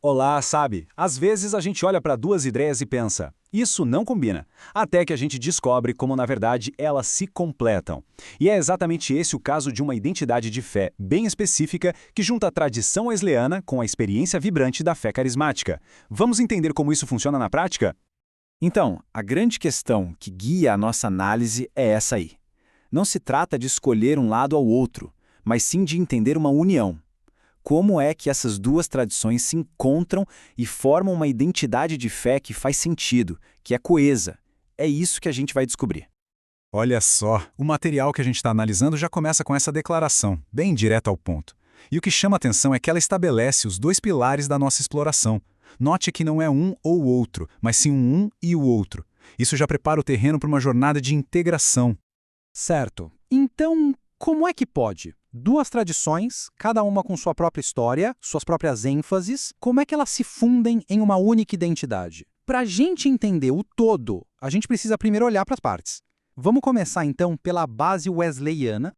Olá, sabe? Às vezes a gente olha para duas ideias e pensa, isso não combina, até que a gente descobre como na verdade elas se completam. E é exatamente esse o caso de uma identidade de fé bem específica que junta a tradição wesleyana com a experiência vibrante da fé carismática. Vamos entender como isso funciona na prática? Então, a grande questão que guia a nossa análise é essa aí. Não se trata de escolher um lado ao outro, mas sim de entender uma união. Como é que essas duas tradições se encontram e formam uma identidade de fé que faz sentido, que é coesa? É isso que a gente vai descobrir. Olha só, o material que a gente está analisando já começa com essa declaração, bem direto ao ponto. E o que chama atenção é que ela estabelece os dois pilares da nossa exploração. Note que não é um ou outro, mas sim um e o outro. Isso já prepara o terreno para uma jornada de integração. Certo. Então, como é que pode? Duas tradições, cada uma com sua própria história, suas próprias ênfases, como é que elas se fundem em uma única identidade? Para a gente entender o todo, a gente precisa primeiro olhar para as partes. Vamos começar então pela base wesleyana.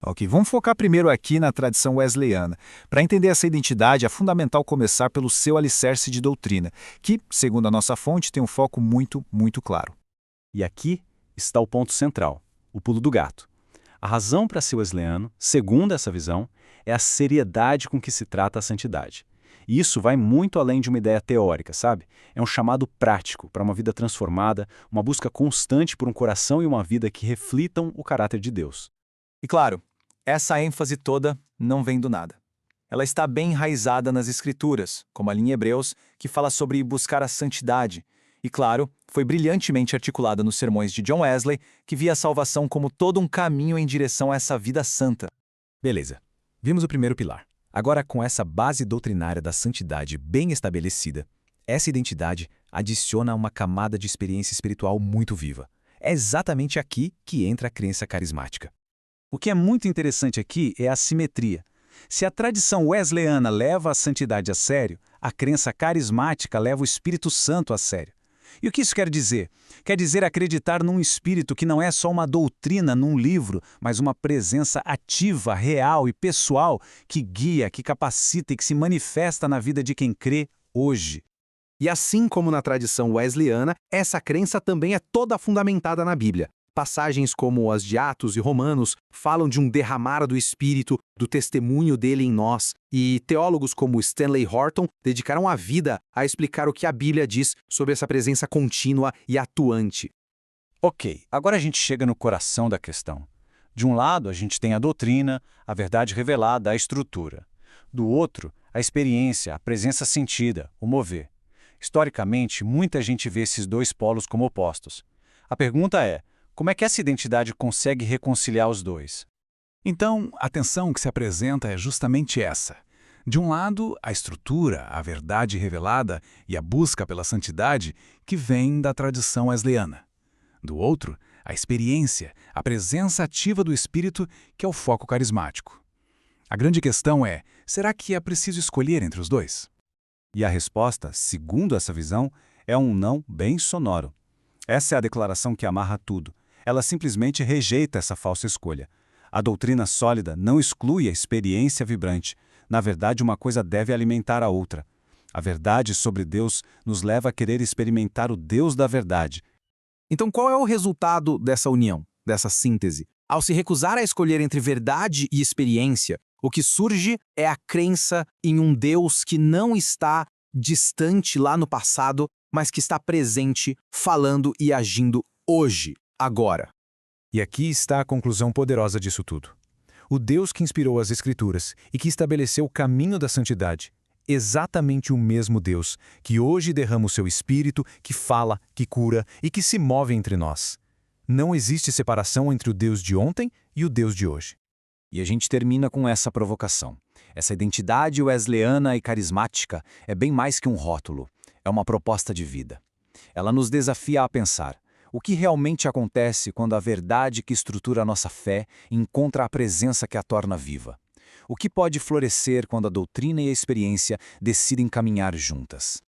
Ok, vamos focar primeiro aqui na tradição wesleyana. Para entender essa identidade, é fundamental começar pelo seu alicerce de doutrina, que, segundo a nossa fonte, tem um foco muito claro. E aqui está o ponto central, o pulo do gato. A razão para ser wesleyano, segundo essa visão, é a seriedade com que se trata a santidade. E isso vai muito além de uma ideia teórica, sabe? É um chamado prático para uma vida transformada, uma busca constante por um coração e uma vida que reflitam o caráter de Deus. E claro, essa ênfase toda não vem do nada. Ela está bem enraizada nas Escrituras, como ali em Hebreus, que fala sobre buscar a santidade. E claro, foi brilhantemente articulada nos sermões de John Wesley, que via a salvação como todo um caminho em direção a essa vida santa. Beleza, vimos o primeiro pilar. Agora, com essa base doutrinária da santidade bem estabelecida, essa identidade adiciona uma camada de experiência espiritual muito viva. É exatamente aqui que entra a crença carismática. O que é muito interessante aqui é a simetria. Se a tradição wesleyana leva a santidade a sério, a crença carismática leva o Espírito Santo a sério. E o que isso quer dizer? Quer dizer acreditar num espírito que não é só uma doutrina num livro, mas uma presença ativa, real e pessoal que guia, que capacita e que se manifesta na vida de quem crê hoje. E assim como na tradição wesleyana, essa crença também é toda fundamentada na Bíblia. Passagens como as de Atos e Romanos falam de um derramar do Espírito, do testemunho dele em nós, e teólogos como Stanley Horton dedicaram a vida a explicar o que a Bíblia diz sobre essa presença contínua e atuante. Ok, agora a gente chega no coração da questão. De um lado, a gente tem a doutrina, a verdade revelada, a estrutura. Do outro, a experiência, a presença sentida, o mover. Historicamente, muita gente vê esses dois polos como opostos. A pergunta é, como é que essa identidade consegue reconciliar os dois? Então, a tensão que se apresenta é justamente essa. De um lado, a estrutura, a verdade revelada e a busca pela santidade que vem da tradição wesleyana. Do outro, a experiência, a presença ativa do Espírito, que é o foco carismático. A grande questão é, será que é preciso escolher entre os dois? E a resposta, segundo essa visão, é um não bem sonoro. Essa é a declaração que amarra tudo. Ela simplesmente rejeita essa falsa escolha. A doutrina sólida não exclui a experiência vibrante. Na verdade, uma coisa deve alimentar a outra. A verdade sobre Deus nos leva a querer experimentar o Deus da verdade. Então, qual é o resultado dessa união, dessa síntese? Ao se recusar a escolher entre verdade e experiência, o que surge é a crença em um Deus que não está distante lá no passado, mas que está presente, falando e agindo hoje, agora. E aqui está a conclusão poderosa disso tudo. O Deus que inspirou as Escrituras e que estabeleceu o caminho da santidade, exatamente o mesmo Deus que hoje derrama o seu Espírito, que fala, que cura e que se move entre nós. Não existe separação entre o Deus de ontem e o Deus de hoje. E a gente termina com essa provocação. Essa identidade wesleyana e carismática é bem mais que um rótulo. É uma proposta de vida. Ela nos desafia a pensar o que realmente acontece quando a verdade que estrutura a nossa fé encontra a presença que a torna viva. O que pode florescer quando a doutrina e a experiência decidem caminhar juntas.